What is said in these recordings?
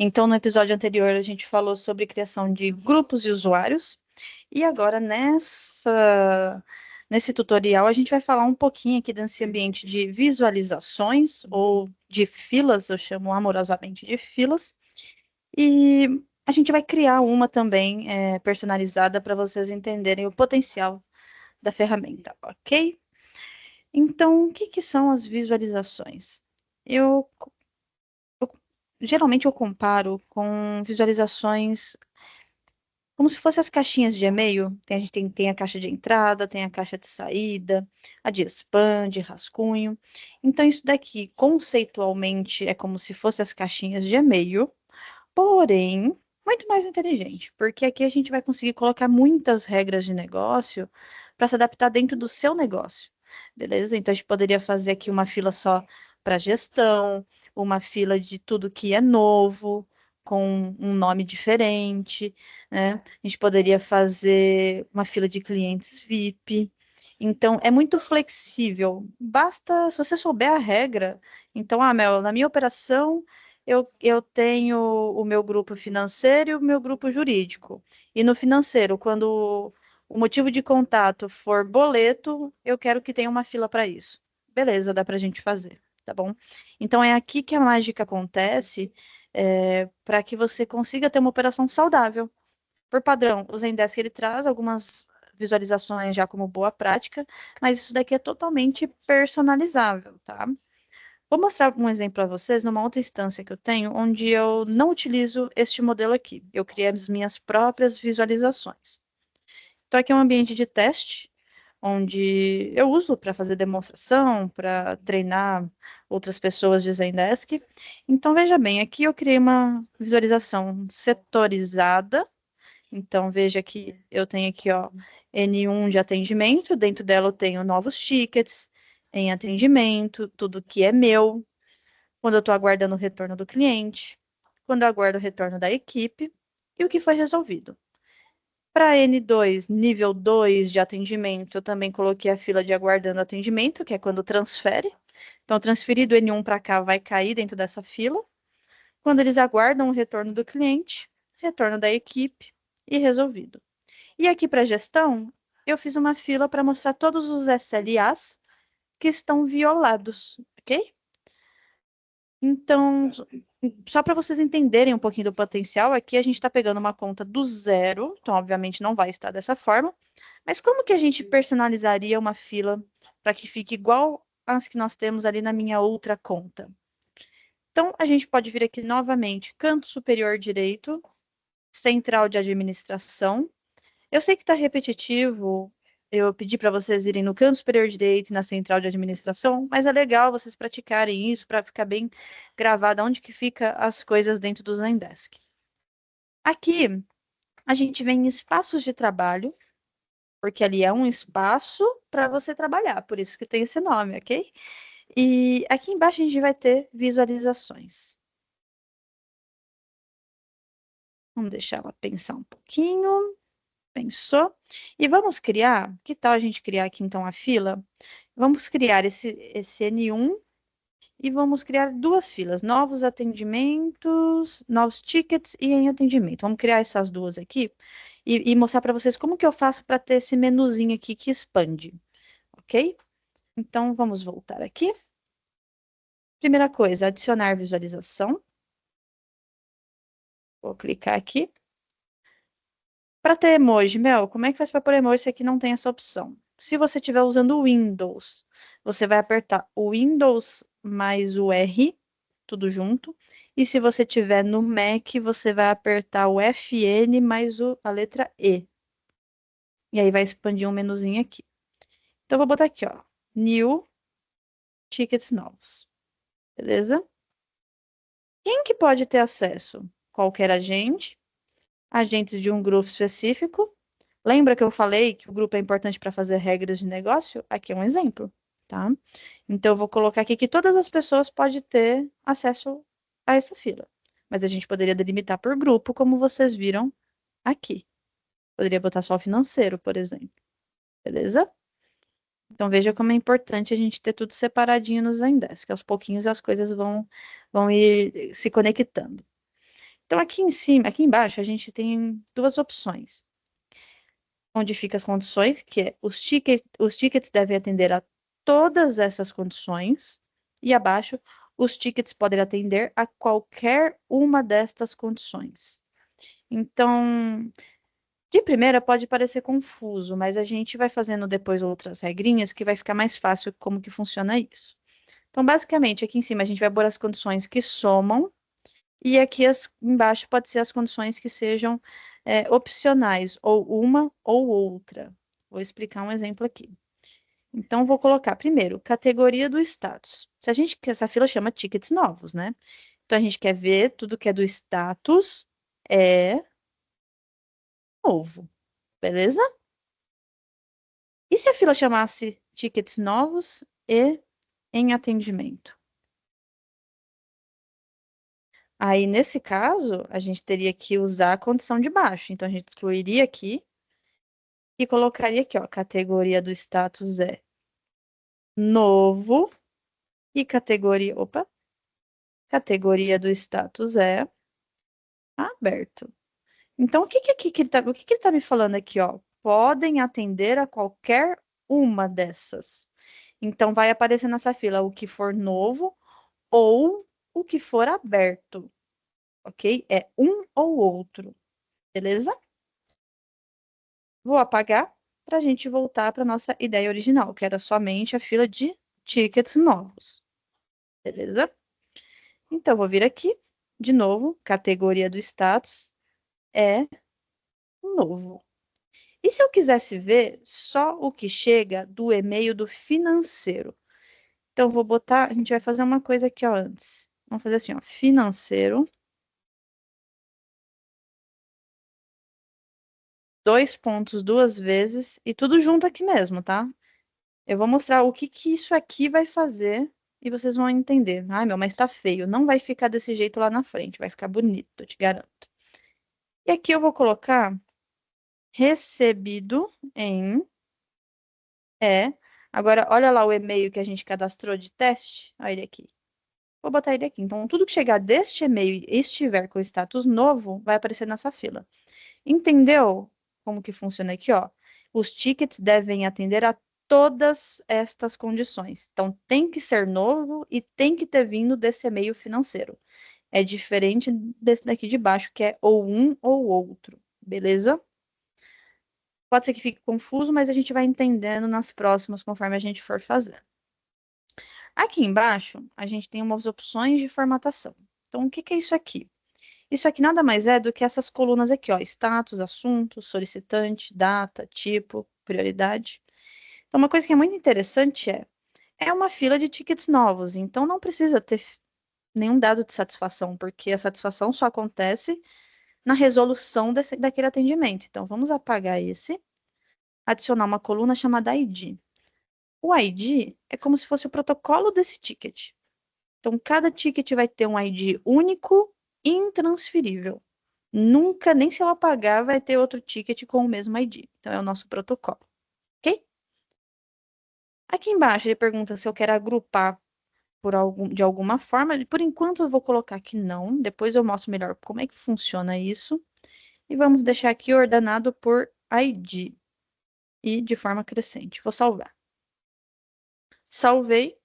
Então, no episódio anterior, a gente falou sobre criação de grupos de usuários. E agora, nesse tutorial, a gente vai falar um pouquinho aqui desse ambiente de visualizações, ou de filas, eu chamo amorosamente de filas. E a gente vai criar uma também personalizada para vocês entenderem o potencial da ferramenta, ok? Então, o que que são as visualizações? Eu, geralmente eu comparo com visualizações como se fossem as caixinhas de e-mail. A gente tem a caixa de entrada, tem a caixa de saída, a de spam, de rascunho. Então, isso daqui, conceitualmente, é como se fossem as caixinhas de e-mail, porém, muito mais inteligente, porque aqui a gente vai conseguir colocar muitas regras de negócio para se adaptar dentro do seu negócio, beleza? Então, a gente poderia fazer aqui uma fila só para gestão, uma fila de tudo que é novo, com um nome diferente, né? A gente poderia fazer uma fila de clientes VIP. Então, é muito flexível. Basta, se você souber a regra, então, Mel, na minha operação, eu tenho o meu grupo financeiro e o meu grupo jurídico. E no financeiro, quando o motivo de contato for boleto, eu quero que tenha uma fila para isso. Beleza, dá para a gente fazer, tá bom? Então é aqui que a mágica acontece, para que você consiga ter uma operação saudável. Por padrão, o Zendesk ele traz algumas visualizações já como boa prática, mas isso daqui é totalmente personalizável, tá? Vou mostrar um exemplo para vocês numa outra instância que eu tenho, onde eu não utilizo este modelo aqui. Eu criei as minhas próprias visualizações. Então, aqui é um ambiente de teste, onde eu uso para fazer demonstração, para treinar outras pessoas de Zendesk. Então, veja bem, aqui eu criei uma visualização setorizada. Então, veja que eu tenho aqui, ó, N1 de atendimento, dentro dela eu tenho novos tickets em atendimento, tudo que é meu, quando eu estou aguardando o retorno do cliente, quando eu aguardo o retorno da equipe e o que foi resolvido. Para N2, nível 2 de atendimento, eu também coloquei a fila de aguardando atendimento, que é quando transfere. Então, transferir do N1 para cá vai cair dentro dessa fila. Quando eles aguardam o retorno do cliente, retorno da equipe e resolvido. E aqui para gestão, eu fiz uma fila para mostrar todos os SLAs que estão violados, ok? Então, só para vocês entenderem um pouquinho do potencial, aqui a gente está pegando uma conta do zero, então obviamente não vai estar dessa forma, mas como que a gente personalizaria uma fila para que fique igual às que nós temos ali na minha outra conta? Então, a gente pode vir aqui novamente, canto superior direito, central de administração. Eu sei que está repetitivo, eu pedi para vocês irem no canto superior direito e na central de administração, mas é legal vocês praticarem isso para ficar bem gravado onde que fica as coisas dentro do Zendesk. Aqui, a gente vem em espaços de trabalho, porque ali é um espaço para você trabalhar, por isso que tem esse nome, ok? E aqui embaixo a gente vai ter visualizações. Vamos deixar ela pensar um pouquinho. Pensou? E vamos criar, que tal a gente criar aqui então a fila? Vamos criar esse N1 e vamos criar duas filas, novos atendimentos, novos tickets e em atendimento. Vamos criar essas duas aqui e mostrar para vocês como que eu faço para ter esse menuzinho aqui que expande, ok? Então vamos voltar aqui. Primeira coisa, adicionar visualização. Vou clicar aqui. Para ter emoji, Mel, como é que faz para pôr emoji se aqui não tem essa opção? Se você estiver usando o Windows, você vai apertar o Windows mais o R, tudo junto. E se você estiver no Mac, você vai apertar o FN mais a letra E. E aí vai expandir um menuzinho aqui. Então, eu vou botar aqui, ó, New Tickets Novos. Beleza? Quem que pode ter acesso? Qualquer agente, agentes de um grupo específico. Lembra que eu falei que o grupo é importante para fazer regras de negócio? Aqui é um exemplo, tá? Então, eu vou colocar aqui que todas as pessoas podem ter acesso a essa fila. Mas a gente poderia delimitar por grupo, como vocês viram aqui. Poderia botar só o financeiro, por exemplo. Beleza? Então, veja como é importante a gente ter tudo separadinho no Zendesk, que aos pouquinhos as coisas vão ir se conectando. Então, aqui em cima, aqui embaixo, a gente tem duas opções. Onde ficam as condições, que é os tickets devem atender a todas essas condições. E abaixo, os tickets podem atender a qualquer uma destas condições. Então, de primeira pode parecer confuso, mas a gente vai fazendo depois outras regrinhas que vai ficar mais fácil como que funciona isso. Então, basicamente, aqui em cima a gente vai pôr as condições que somam e aqui embaixo pode ser as condições que sejam opcionais, ou uma ou outra. Vou explicar um exemplo aqui. Então, vou colocar primeiro, categoria do status. Se a gente quer, essa fila chama tickets novos, né? Então, a gente quer ver tudo que é do status é novo, beleza? E se a fila chamasse tickets novos e em atendimento? Aí, nesse caso, a gente teria que usar a condição de baixo. Então, a gente excluiria aqui e colocaria aqui, ó, categoria do status é novo e categoria do status é aberto. Então, o que que ele tá me falando aqui, ó? Podem atender a qualquer uma dessas. Então, vai aparecer nessa fila o que for novo ou o que for aberto, ok? É um ou outro, beleza? Vou apagar para a gente voltar para nossa ideia original, que era somente a fila de tickets novos, beleza? Então, vou vir aqui, de novo, categoria do status é novo. E se eu quisesse ver só o que chega do e-mail do financeiro? Então, vou botar, a gente vai fazer uma coisa aqui, ó, antes. Vamos fazer assim, ó, financeiro, dois pontos duas vezes e tudo junto aqui mesmo, tá? Eu vou mostrar o que que isso aqui vai fazer e vocês vão entender. Ai, meu, mas tá feio. Não vai ficar desse jeito lá na frente, vai ficar bonito, eu te garanto. E aqui eu vou colocar recebido em é. Agora, olha lá o e-mail que a gente cadastrou de teste. Olha ele aqui. Vou botar ele aqui. Então, tudo que chegar deste e-mail e estiver com status novo, vai aparecer nessa fila. Entendeu como que funciona aqui, ó? Os tickets devem atender a todas estas condições. Então, tem que ser novo e tem que ter vindo desse e-mail financeiro. É diferente desse daqui de baixo, que é ou um ou outro. Beleza? Pode ser que fique confuso, mas a gente vai entendendo nas próximas conforme a gente for fazendo. Aqui embaixo, a gente tem umas opções de formatação. Então, o que que é isso aqui? Isso aqui nada mais é do que essas colunas aqui, ó, status, assunto, solicitante, data, tipo, prioridade. Então, uma coisa que é muito interessante é uma fila de tickets novos, então não precisa ter nenhum dado de satisfação, porque a satisfação só acontece na resolução daquele atendimento. Então, vamos apagar esse, adicionar uma coluna chamada ID. O ID é como se fosse o protocolo desse ticket. Então, cada ticket vai ter um ID único e intransferível. Nunca, nem se eu apagar, vai ter outro ticket com o mesmo ID. Então, é o nosso protocolo, ok? Aqui embaixo ele pergunta se eu quero agrupar de alguma forma. Por enquanto, eu vou colocar que não. Depois eu mostro melhor como é que funciona isso. E vamos deixar aqui ordenado por ID e de forma crescente. Vou salvar. Salvei.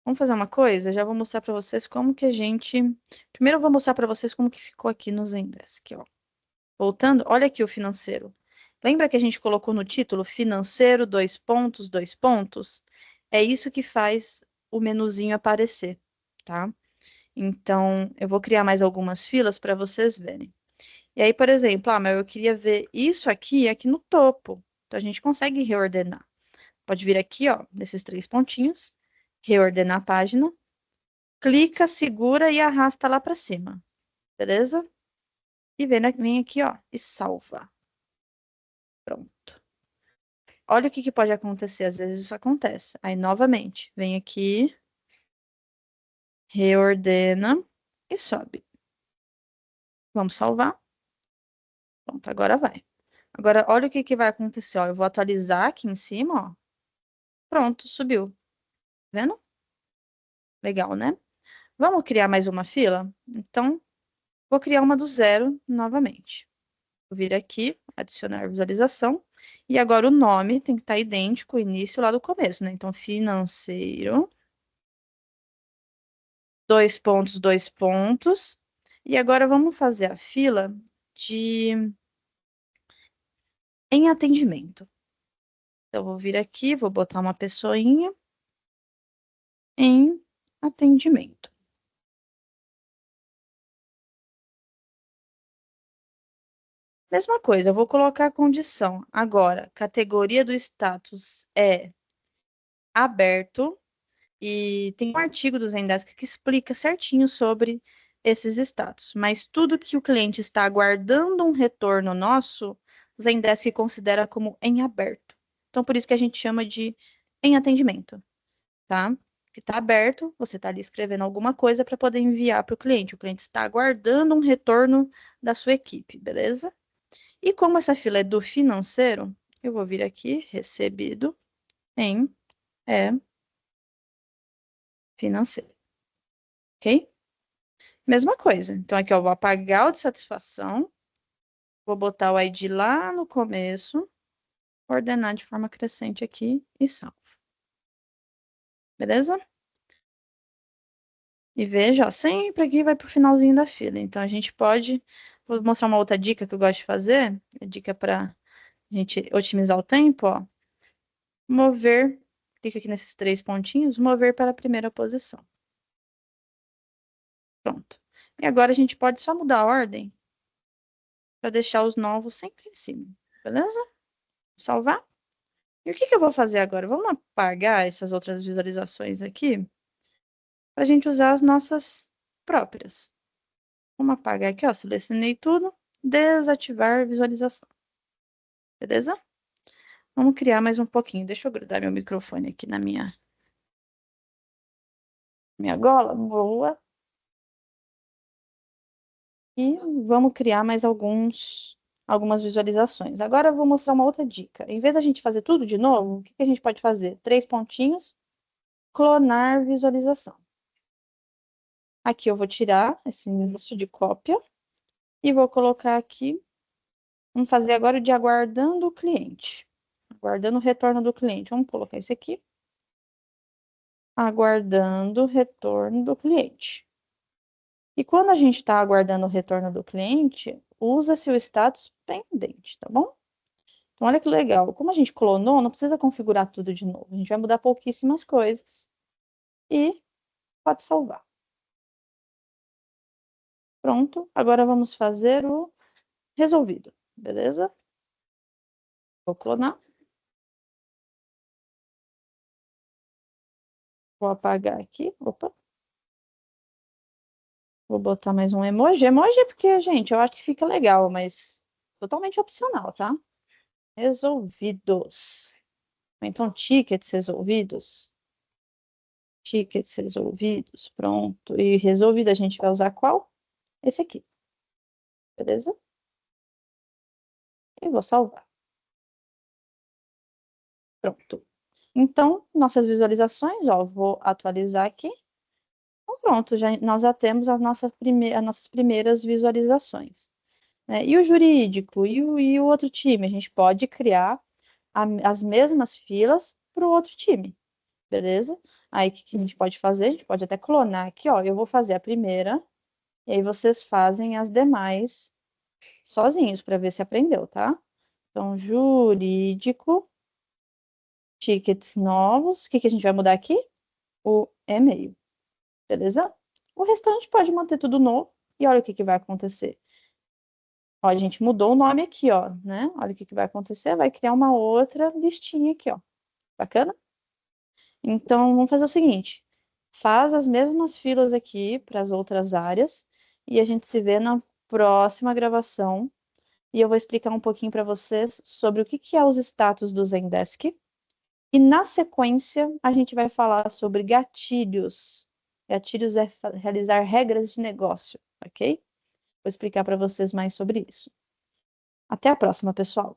Vamos fazer uma coisa? Já vou mostrar para vocês como que a gente... Primeiro eu vou mostrar para vocês como que ficou aqui no Zendesk, ó. Voltando, olha aqui o financeiro. Lembra que a gente colocou no título financeiro, dois pontos, dois pontos? É isso que faz o menuzinho aparecer, tá? Então, eu vou criar mais algumas filas para vocês verem. E aí, por exemplo, mas eu queria ver isso aqui no topo. Então, a gente consegue reordenar. Pode vir aqui, ó, nesses três pontinhos, reordenar a página, clica, segura e arrasta lá para cima, beleza? E vem aqui, ó, e salva. Pronto. Olha o que que pode acontecer, às vezes isso acontece. Aí, novamente, vem aqui, reordena e sobe. Vamos salvar. Pronto, agora vai. Agora, olha o que que vai acontecer, ó. Eu vou atualizar aqui em cima, ó. Pronto, subiu. Tá vendo? Legal, né? Vamos criar mais uma fila? Então, Vou criar uma do zero novamente. Vou vir aqui, adicionar visualização. E agora o nome tem que estar idêntico ao início lá do começo, né? Então, financeiro. Dois pontos, dois pontos. E agora vamos fazer a fila de em atendimento. Então, vou vir aqui, vou botar uma pessoinha em atendimento. Mesma coisa, eu vou colocar a condição. Agora, categoria do status é aberto e tem um artigo do Zendesk que explica certinho sobre esses status. Mas tudo que o cliente está aguardando um retorno nosso, o Zendesk considera como em aberto. Então, por isso que a gente chama de em atendimento, tá? Que está aberto, você está ali escrevendo alguma coisa para poder enviar para o cliente. O cliente está aguardando um retorno da sua equipe, beleza? E como essa fila é do financeiro, eu vou vir aqui, recebido em financeiro, ok? Mesma coisa. Então, aqui eu vou apagar o de satisfação, vou botar o ID lá no começo, ordenar de forma crescente aqui e salvo. Beleza? E veja, ó, sempre aqui vai para o finalzinho da fila. Então, a gente pode... Vou mostrar uma outra dica que eu gosto de fazer. É dica para a gente otimizar o tempo, ó. Mover, clica aqui nesses três pontinhos, mover para a primeira posição. Pronto. E agora a gente pode só mudar a ordem para deixar os novos sempre em cima. Beleza? Salvar. E o que que eu vou fazer agora? Vamos apagar essas outras visualizações aqui para a gente usar as nossas próprias. Vamos apagar aqui, ó. Selecionei tudo. Desativar visualização. Beleza? Vamos criar mais um pouquinho. Deixa eu grudar meu microfone aqui na minha gola. Boa. E vamos criar mais algumas visualizações. Agora eu vou mostrar uma outra dica. Em vez da gente fazer tudo de novo, o que que a gente pode fazer? Três pontinhos, clonar visualização. Aqui eu vou tirar esse início de cópia e vou colocar aqui. Vamos fazer agora o de aguardando o cliente. Aguardando o retorno do cliente. Vamos colocar esse aqui. Aguardando o retorno do cliente. E quando a gente está aguardando o retorno do cliente, usa-se o status pendente, tá bom? Então, olha que legal. Como a gente clonou, não precisa configurar tudo de novo. A gente vai mudar pouquíssimas coisas e pode salvar. Pronto. Agora vamos fazer o resolvido, beleza? Vou clonar. Vou apagar aqui. Opa. Vou botar mais um emoji. Emoji é porque, gente, eu acho que fica legal, mas totalmente opcional, tá? Resolvidos. Então, tickets resolvidos. Tickets resolvidos. Pronto. E resolvido a gente vai usar qual? Esse aqui. Beleza? E vou salvar. Pronto. Então, nossas visualizações, ó, vou atualizar aqui. Então, pronto, nós já temos as nossas primeiras visualizações. Né? E o jurídico e o outro time, a gente pode criar as mesmas filas para o outro time, beleza? Aí, o que a gente pode fazer? A gente pode até clonar aqui, ó, eu vou fazer a primeira, e aí vocês fazem as demais sozinhos, para ver se aprendeu, tá? Então, jurídico, tickets novos, o que a gente vai mudar aqui? O e-mail, beleza? O restante pode manter tudo novo, e olha o que vai acontecer. Ó, a gente mudou o nome aqui, ó, né? Olha o que vai acontecer, vai criar uma outra listinha aqui, ó. Bacana? Então, vamos fazer o seguinte, faz as mesmas filas aqui para as outras áreas, e a gente se vê na próxima gravação, e eu vou explicar um pouquinho para vocês sobre o que é os status do Zendesk, e na sequência a gente vai falar sobre gatilhos. Gatilhos é realizar regras de negócio, ok? Vou explicar para vocês mais sobre isso. Até a próxima, pessoal!